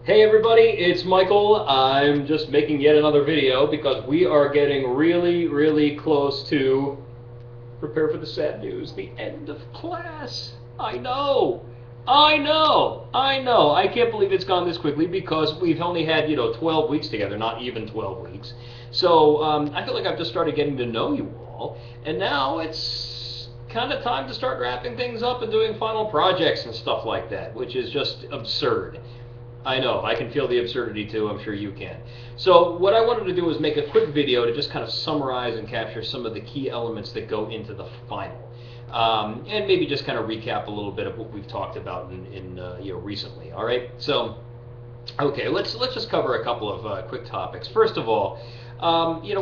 Hey everybody, it's Michael. I'm just making yet another video because we are getting really close to, prepare for the sad news, the end of class. I know. I can't believe it's gone this quickly because we've only had, 12 weeks together, not even 12 weeks. So I feel like I've just started getting to know you all, and now it's kind of time to start wrapping things up and doing final projects and stuff like that, which is just absurd. I know, I can feel the absurdity too, I'm sure you can. So what I wanted to do was make a quick video to just kind of summarize and capture some of the key elements that go into the final. And maybe just kind of recap a little bit of what we've talked about in recently. All right, so okay, let's just cover a couple of quick topics. First of all,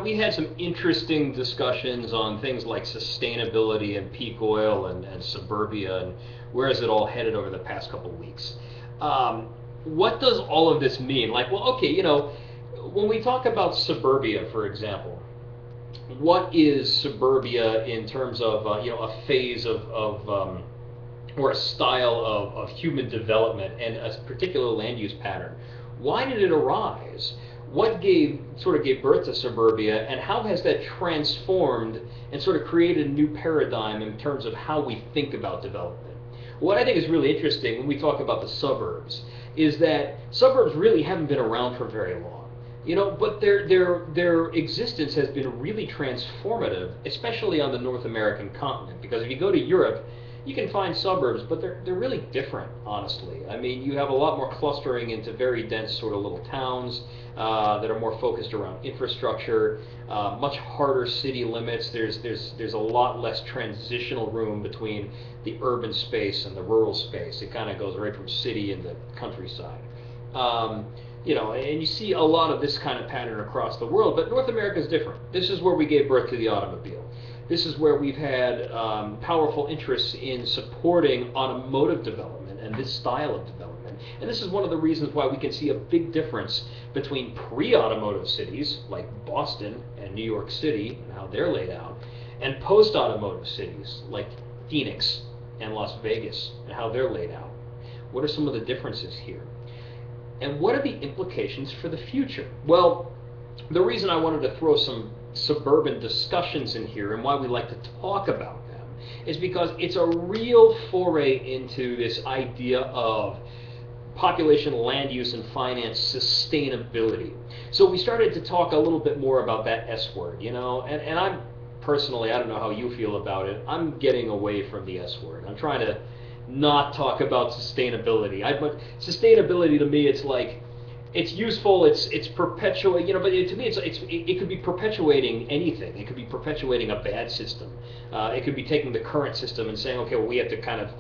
we had some interesting discussions on things like sustainability and peak oil and suburbia and where is it all headed over the past couple of weeks. What does all of this mean? Like, well, okay, when we talk about suburbia, for example, what is suburbia in terms of, a phase of or a style of human development and a particular land use pattern? Why did it arise? What sort of gave birth to suburbia, and how has that transformed and sort of created a new paradigm in terms of how we think about development? What I think is really interesting when we talk about the suburbs is that suburbs really haven't been around for very long, but their existence has been really transformative, especially on the North American continent. Because if you go to Europe, you can find suburbs, but they're really different, honestly. I mean, you have a lot more clustering into very dense sort of little towns that are more focused around infrastructure, much harder city limits. There's a lot less transitional room between the urban space and the rural space. It kind of goes right from city into countryside. And you see a lot of this kind of pattern across the world, but North America is different. This is where we gave birth to the automobile. This is where we've had powerful interests in supporting automotive development and this style of development. And this is one of the reasons why we can see a big difference between pre-automotive cities like Boston and New York City and how they're laid out, and post-automotive cities like Phoenix and Las Vegas and how they're laid out. What are some of the differences here? And what are the implications for the future? Well, the reason I wanted to throw some suburban discussions in here and why we like to talk about them is because it's a real foray into this idea of population, land use, and finance sustainability. So we started to talk a little bit more about that S word, and I'm personally, I don't know how you feel about it, I'm getting away from the S word. I'm trying to not talk about sustainability. Sustainability to me, it's like, it's useful, it's perpetuating, but to me it could be perpetuating anything. It could be perpetuating a bad system. It could be taking the current system and saying, okay, well, we have to kind of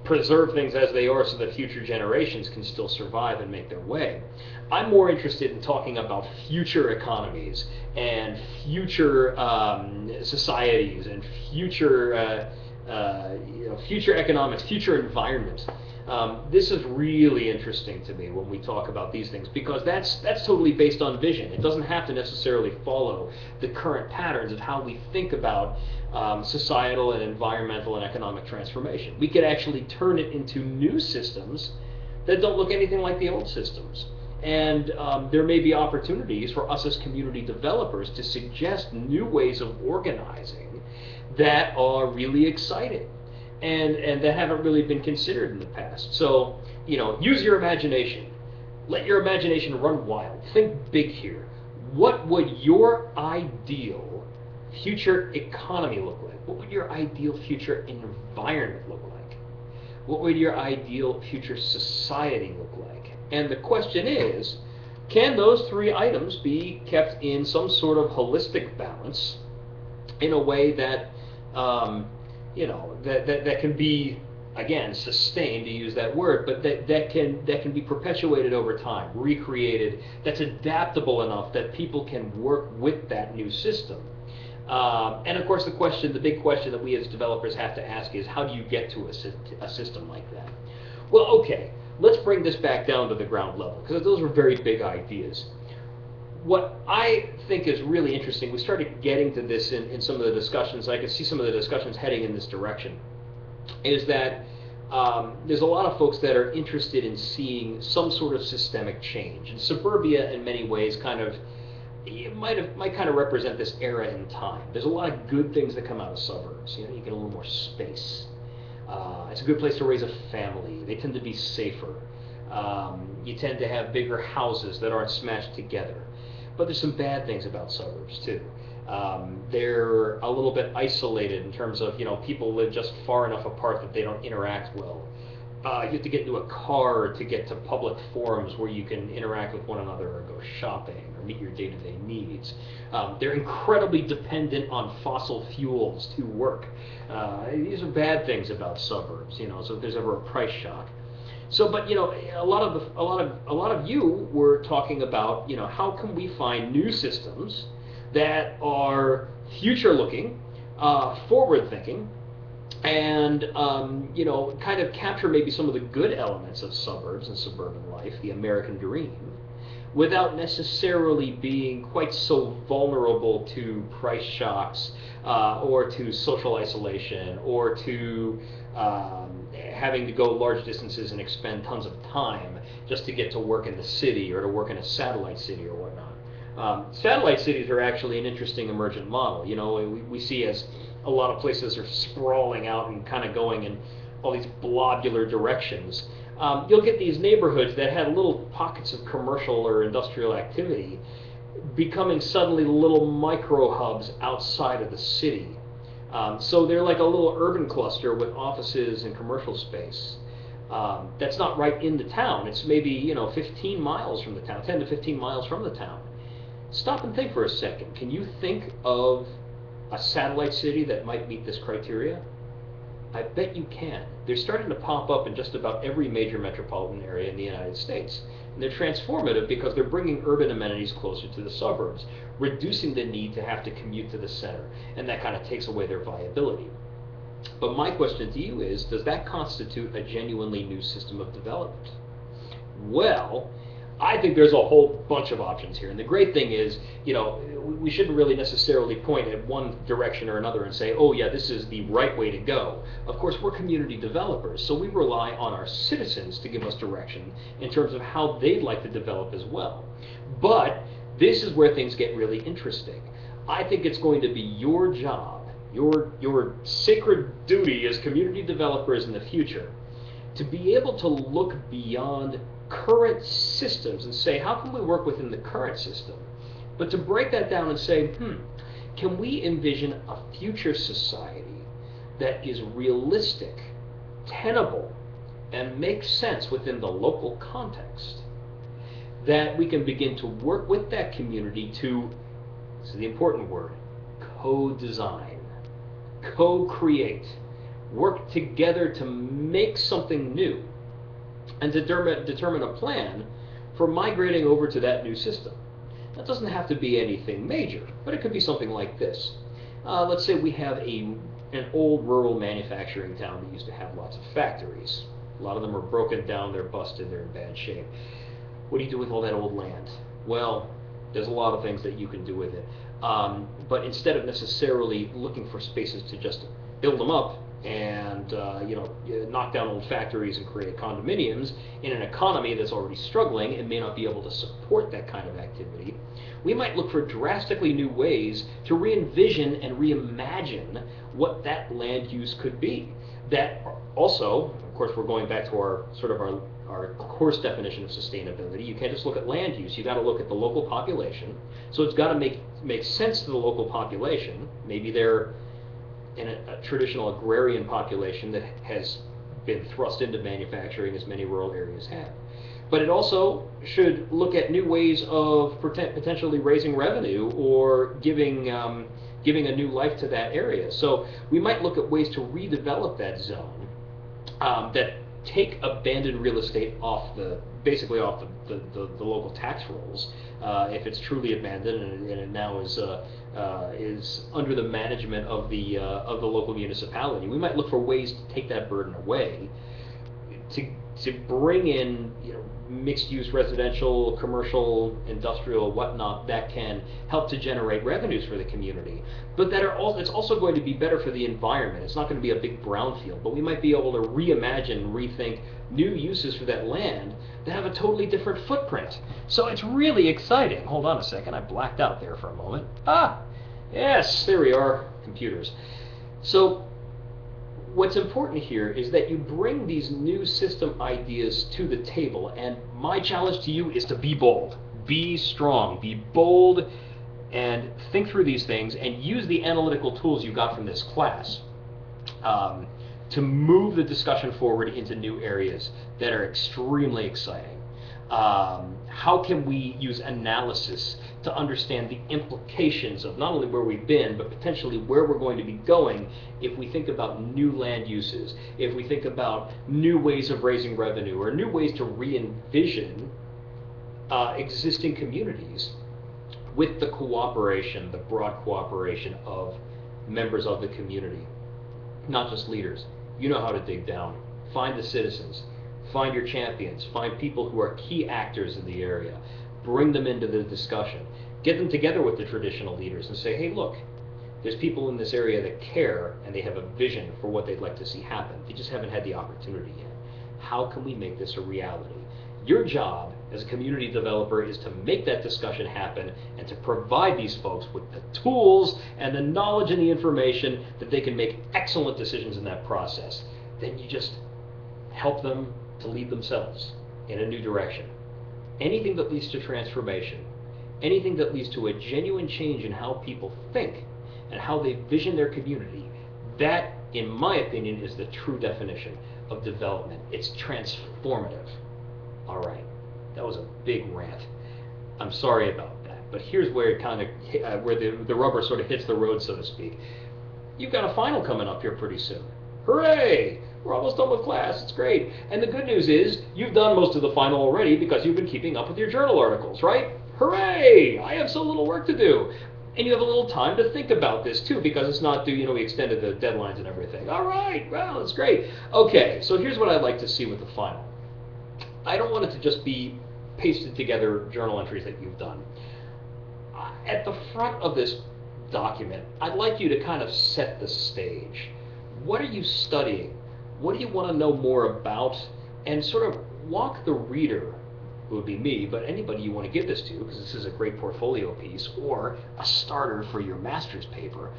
preserve things as they are so that future generations can still survive and make their way. I'm more interested in talking about future economies and future societies and future future economics, future environment. This is really interesting to me when we talk about these things, because that's totally based on vision. It doesn't have to necessarily follow the current patterns of how we think about societal and environmental and economic transformation. We could actually turn it into new systems that don't look anything like the old systems. And there may be opportunities for us as community developers to suggest new ways of organizing that are really exciting and that haven't really been considered in the past. So, use your imagination. Let your imagination run wild. Think big here. What would your ideal future economy look like? What would your ideal future environment look like? What would your ideal future society look like? And the question is, can those three items be kept in some sort of holistic balance in a way that that can be, again, sustained, to use that word, but that can be perpetuated over time, recreated, that's adaptable enough that people can work with that new system. And of course the big question that we as developers have to ask is, how do you get to a system like that? Well, okay, let's bring this back down to the ground level, because those were very big ideas. What I think is really interesting, we started getting to this in some of the discussions, I could see some of the discussions heading in this direction, is that there's a lot of folks that are interested in seeing some sort of systemic change. And suburbia, in many ways, might kind of represent this era in time. There's a lot of good things that come out of suburbs. You know, you get a little more space. It's a good place to raise a family. They tend to be safer. You tend to have bigger houses that aren't smashed together. But there's some bad things about suburbs too. They're a little bit isolated in terms of, people live just far enough apart that they don't interact well. You have to get into a car to get to public forums where you can interact with one another or go shopping or meet your day-to-day needs. They're incredibly dependent on fossil fuels to work. These are bad things about suburbs, so if there's ever a price shock. So, but a lot of you were talking about, how can we find new systems that are future-looking, forward-thinking, and kind of capture maybe some of the good elements of suburbs and suburban life, the American dream, without necessarily being quite so vulnerable to price shocks or to social isolation or to having to go large distances and expend tons of time just to get to work in the city or to work in a satellite city or whatnot. Satellite cities are actually an interesting emergent model. We see as a lot of places are sprawling out and kind of going in all these blobular directions. You'll get these neighborhoods that had little pockets of commercial or industrial activity becoming suddenly little micro hubs outside of the city. So they're like a little urban cluster with offices and commercial space. That's not right in the town. It's maybe 15 miles from the town, 10 to 15 miles from the town. Stop and think for a second. Can you think of a satellite city that might meet this criteria? I bet you can. They're starting to pop up in just about every major metropolitan area in the United States. And they're transformative because they're bringing urban amenities closer to the suburbs, reducing the need to have to commute to the center, and that kind of takes away their viability. But my question to you is, does that constitute a genuinely new system of development? Well, I think there's a whole bunch of options here. And the great thing is, we shouldn't really necessarily point at one direction or another and say, oh yeah, this is the right way to go. Of course, we're community developers, so we rely on our citizens to give us direction in terms of how they'd like to develop as well. But this is where things get really interesting. I think it's going to be your job, your sacred duty as community developers in the future, to be able to look beyond current systems and say, how can we work within the current system? But to break that down and say, can we envision a future society that is realistic, tenable, and makes sense within the local context? That we can begin to work with that community to, this is the important word, co-design, co-create, work together to make something new, and to determine a plan for migrating over to that new system. That doesn't have to be anything major, but it could be something like this. Let's say we have an old rural manufacturing town that used to have lots of factories. A lot of them are broken down, they're busted, they're in bad shape. What do you do with all that old land? Well, there's a lot of things that you can do with it. But instead of necessarily looking for spaces to just build them up, and knock down old factories and create condominiums in an economy that's already struggling and may not be able to support that kind of activity, we might look for drastically new ways to re-envision and reimagine what that land use could be. That also, of course, we're going back to our course definition of sustainability. You can't just look at land use. You've got to look at the local population. So it's got to make sense to the local population. Maybe they're in a traditional agrarian population that has been thrust into manufacturing, as many rural areas have. But it also should look at new ways of potentially raising revenue or giving a new life to that area. So we might look at ways to redevelop that zone that take abandoned real estate off the local tax rolls, if it's truly abandoned and it now is under the management of the local municipality. We might look for ways to take that burden away, to bring in, mixed-use residential, commercial, industrial, whatnot, that can help to generate revenues for the community. But it's also going to be better for the environment. It's not going to be a big brownfield, but we might be able to reimagine, rethink new uses for that land that have a totally different footprint. So it's really exciting. Hold on a second, I blacked out there for a moment. Yes, there we are, computers. So what's important here is that you bring these new system ideas to the table, and my challenge to you is to be bold, be strong, be bold, and think through these things and use the analytical tools you got from this class to move the discussion forward into new areas that are extremely exciting. How can we use analysis to understand the implications of not only where we've been, but potentially where we're going to be going if we think about new land uses, if we think about new ways of raising revenue, or new ways to re-envision existing communities with the cooperation, the broad cooperation of members of the community, not just leaders. You know how to dig down. Find the citizens. Find your champions. Find people who are key actors in the area. Bring them into the discussion. Get them together with the traditional leaders and say, hey, look, there's people in this area that care and they have a vision for what they'd like to see happen. They just haven't had the opportunity yet. How can we make this a reality? Your job as a community developer is to make that discussion happen and to provide these folks with the tools and the knowledge and the information that they can make excellent decisions in that process. Then you just help them to lead themselves in a new direction. Anything that leads to transformation, anything that leads to a genuine change in how people think and how they vision their community, that, in my opinion, is the true definition of development. It's transformative. All right, that was a big rant. I'm sorry about that, but here's where it kind of where the rubber sort of hits the road, so to speak. You've got a final coming up here pretty soon. Hooray! We're almost done with class. It's great. And the good news is you've done most of the final already because you've been keeping up with your journal articles, right? Hooray! I have so little work to do. And you have a little time to think about this too, because it's not due, we extended the deadlines and everything. All right, well, that's great. Okay, so here's what I'd like to see with the final. I don't want it to just be pasted together journal entries that you've done. At the front of this document, I'd like you to kind of set the stage. What are you studying? What do you want to know more about? And sort of walk the reader, who would be me, but anybody you want to give this to, because this is a great portfolio piece or a starter for your master's paper.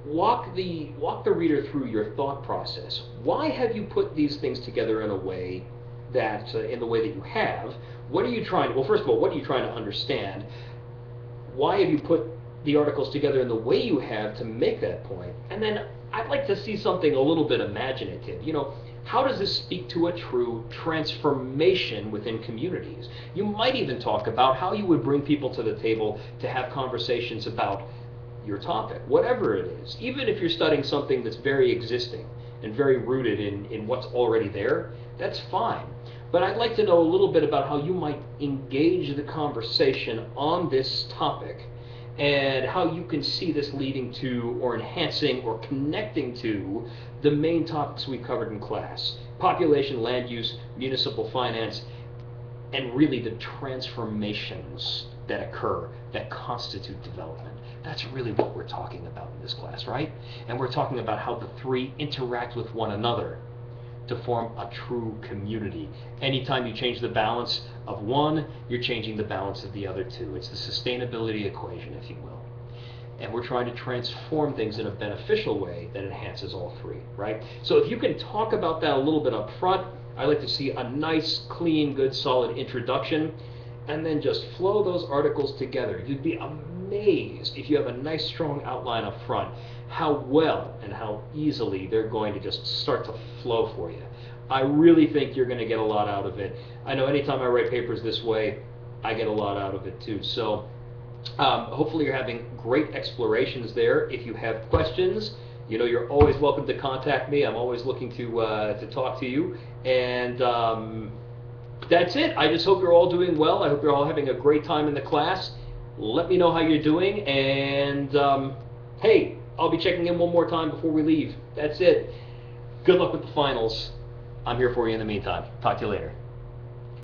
Walk the reader through your thought process. Why have you put these things together in a way that, in the way that you have? What are you trying to, well, first of all, what are you trying to understand? Why have you put the articles together in the way you have to make that point? And then I'd like to see something a little bit imaginative. How does this speak to a true transformation within communities? You might even talk about how you would bring people to the table to have conversations about your topic, whatever it is. Even if you're studying something that's very existing and very rooted in what's already there, that's fine. But I'd like to know a little bit about how you might engage the conversation on this topic and how you can see this leading to or enhancing or connecting to the main topics we covered in class: population, land use, municipal finance, and really the transformations that occur that constitute development. That's really what we're talking about in this class, right? And we're talking about how the three interact with one another to form a true community. Anytime you change the balance of one, you're changing the balance of the other two. It's the sustainability equation, if you will. And we're trying to transform things in a beneficial way that enhances all three, right? So if you can talk about that a little bit up front, I like to see a nice, clean, good, solid introduction, and then just flow those articles together. You'd be amazed if you have a nice, strong outline up front, how well and how easily they're going to just start to flow for you. I really think you're going to get a lot out of it. I know anytime I write papers this way, I get a lot out of it too. So hopefully you're having great explorations there. If you have questions, you're always welcome to contact me. I'm always looking to talk to you. And that's it. I just hope you're all doing well. I hope you're all having a great time in the class. Let me know how you're doing. And hey, I'll be checking in one more time before we leave. That's it. Good luck with the finals. I'm here for you in the meantime. Talk to you later.